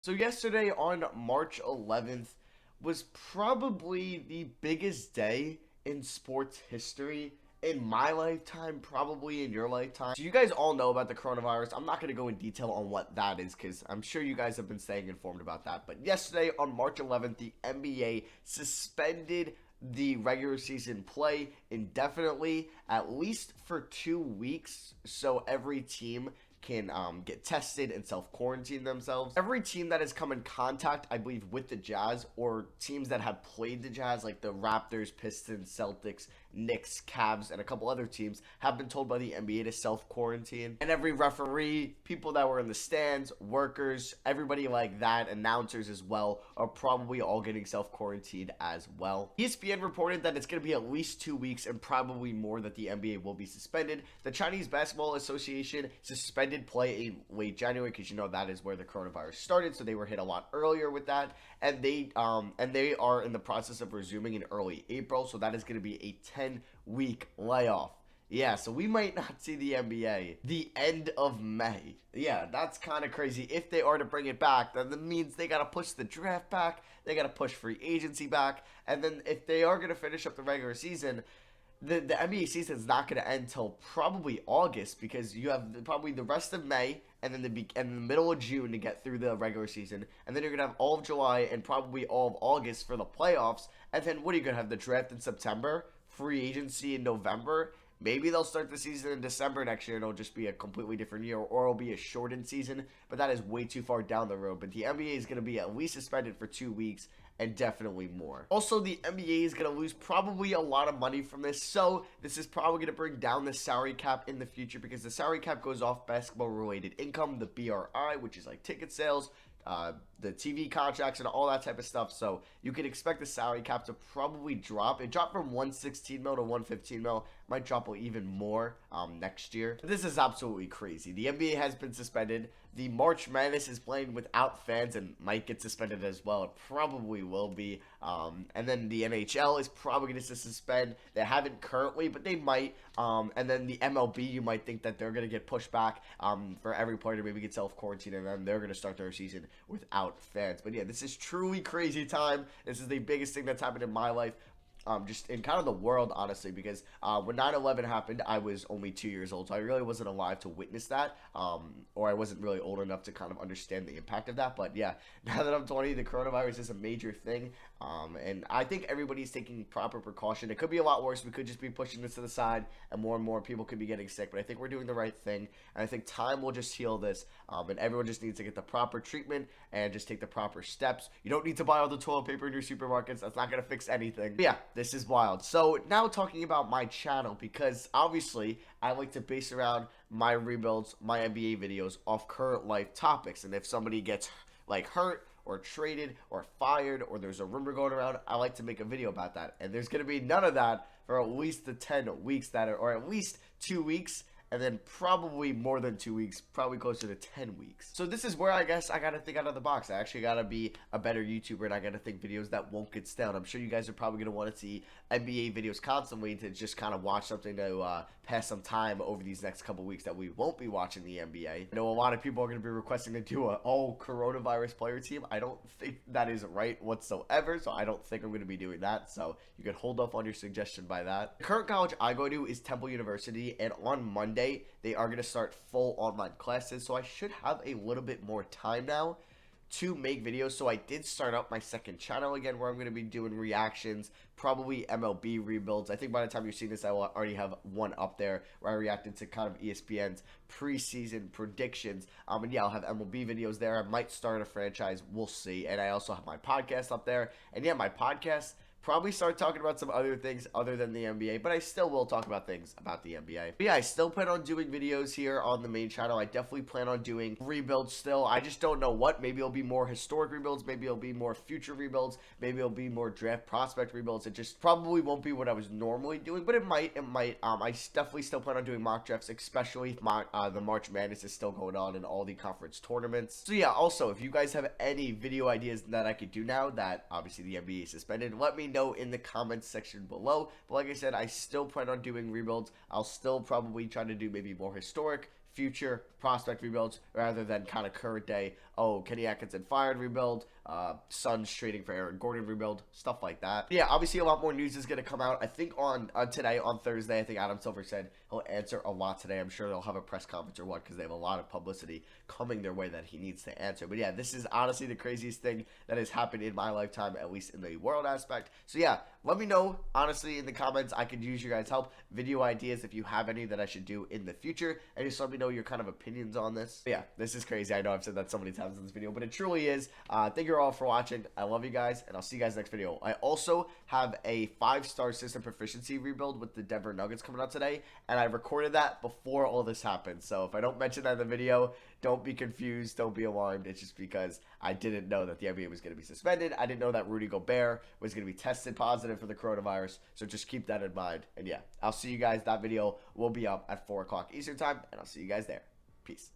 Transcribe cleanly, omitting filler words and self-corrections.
So yesterday on March 11th was probably the biggest day in sports history in my lifetime, probably in your lifetime. So you guys all know about the coronavirus. I'm not going to go in detail on what that is because I'm sure you guys have been staying informed about that. But yesterday on March 11th, the NBA suspended the regular season play indefinitely, at least for 2 weeks, so every team can get tested and self-quarantine themselves. Every team that has come in contact, I believe, with the Jazz or teams that have played the Jazz, like the Raptors, Pistons, Celtics, Knicks, Cavs, and a couple other teams, have been told by the NBA to self-quarantine. And every referee, people that were in the stands, workers, everybody like that, announcers as well, are probably all getting self-quarantined as well. ESPN reported that it's going to be at least 2 weeks and probably more that the NBA will be suspended. The Chinese Basketball Association suspended play in late January because you know that is where the coronavirus started, so they were hit a lot earlier with that, and they are in the process of resuming in early April, so that is going to be a 10-week layoff. Yeah, so we might not see the NBA the end of May. Yeah, that's kind of crazy. If they are to bring it back, then that means they got to push the draft back, they got to push free agency back, and then if they are going to finish up the regular season, the NBA season is not going to end till probably August because you have probably the rest of May and then the middle of June to get through the regular season, and then you're gonna have all of July and probably all of August for the playoffs, and then what are you gonna have, the draft in September, free agency in November? Maybe they'll start the season in December next year and it'll just be a completely different year, or it'll be a shortened season, but that is way too far down the road. But the NBA is going to be at least suspended for 2 weeks and definitely more. Also, the NBA is going to lose probably a lot of money from this, so this is probably going to bring down the salary cap in the future because the salary cap goes off basketball-related income, the BRI, which is like ticket sales, the TV contracts and all that type of stuff. So you can expect the salary cap to probably drop. It dropped from 116 mil to 115 mil. Might drop even more next year. This is absolutely crazy. The NBA has been suspended. The March Madness is playing without fans and might get suspended as well. It probably will be. And then the NHL is probably going to suspend. They haven't currently, but they might. And then the MLB, you might think that they're going to get pushed back for every player to maybe get self-quarantined, and then they're going to start their season without fans. But yeah, this is truly crazy time. This is the biggest thing that's happened in my life. Just in kind of the world, honestly, because when 9/11 happened, I was only 2 years old, so I really wasn't alive to witness that, or I wasn't really old enough to kind of understand the impact of that. But yeah, now that I'm 20, the coronavirus is a major thing, and I think everybody's taking proper precaution. It could be a lot worse. We could just be pushing this to the side, and more people could be getting sick. But I think we're doing the right thing, and I think time will just heal this, and everyone just needs to get the proper treatment and just take the proper steps. You don't need to buy all the toilet paper in your supermarkets. That's not going to fix anything. But yeah, this is wild. So now talking about my channel, because obviously I like to base around my rebuilds, my NBA videos off current life topics. And if somebody gets like hurt or traded or fired or there's a rumor going around, I like to make a video about that. And there's going to be none of that for at least the 10 weeks that are, or at least 2 weeks, and then probably more than 2 weeks, probably closer to 10 weeks. So this is where I guess I gotta think out of the box. I actually gotta be a better YouTuber, and I gotta think videos that won't get stale. I'm sure you guys are probably gonna want to see NBA videos constantly to just kind of watch something to pass some time over these next couple weeks that we won't be watching the NBA. I know a lot of people are gonna be requesting to do a all coronavirus player team. I don't think that is right whatsoever, so I don't think I'm gonna be doing that. So you can hold off on your suggestion by that. The current college I go to is Temple University, and on Monday they are going to start full online classes, so I should have a little bit more time now to make videos. So I did start up my second channel again, where I'm going to be doing reactions, probably MLB rebuilds. I think by the time you're seeing this, I will already have one up there where I reacted to kind of ESPN's preseason predictions. And yeah, I'll have MLB videos there. I might start a franchise, we'll see. And I also have my podcast up there, and yeah, my podcast probably start talking about some other things other than the NBA, but I still will talk about things about the NBA. But yeah, I still plan on doing videos here on the main channel. I definitely plan on doing rebuilds still. I just don't know what. Maybe it'll be more historic rebuilds. Maybe it'll be more future rebuilds. Maybe it'll be more draft prospect rebuilds. It just probably won't be what I was normally doing, but it might. I definitely still plan on doing mock drafts, especially if the March Madness is still going on in all the conference tournaments. So yeah, also, if you guys have any video ideas that I could do now that obviously the NBA is suspended, let me know in the comments section below. But like I said, I still plan on doing rebuilds. I'll still probably try to do maybe more historic, future prospect rebuilds rather than kind of current day. Oh, Kenny Atkinson fired rebuild, Suns trading for Aaron Gordon rebuild, stuff like that. Yeah, obviously a lot more news is going to come out. I think on today, on Thursday, I think Adam Silver said he'll answer a lot today. I'm sure they'll have a press conference or what, because they have a lot of publicity coming their way that he needs to answer. But yeah, this is honestly the craziest thing that has happened in my lifetime, at least in the world aspect. So yeah, let me know, honestly, in the comments. I could use your guys' help. Video ideas, if you have any that I should do in the future. And just let me know your kind of opinions on this. But yeah, this is crazy. I know I've said that so many times in this video, but it truly is. Thank you all for watching. I love you guys, and I'll see you guys next video. I also have a 5-star system proficiency rebuild with the Denver Nuggets coming out today, and I recorded that before all this happened. So if I don't mention that in the video, don't be confused. Don't be alarmed. It's just because I didn't know that the NBA was going to be suspended. I didn't know that Rudy Gobert was going to be tested positive for the coronavirus. So just keep that in mind. And yeah, I'll see you guys. That video will be up at 4 o'clock Eastern time, and I'll see you guys there. Peace.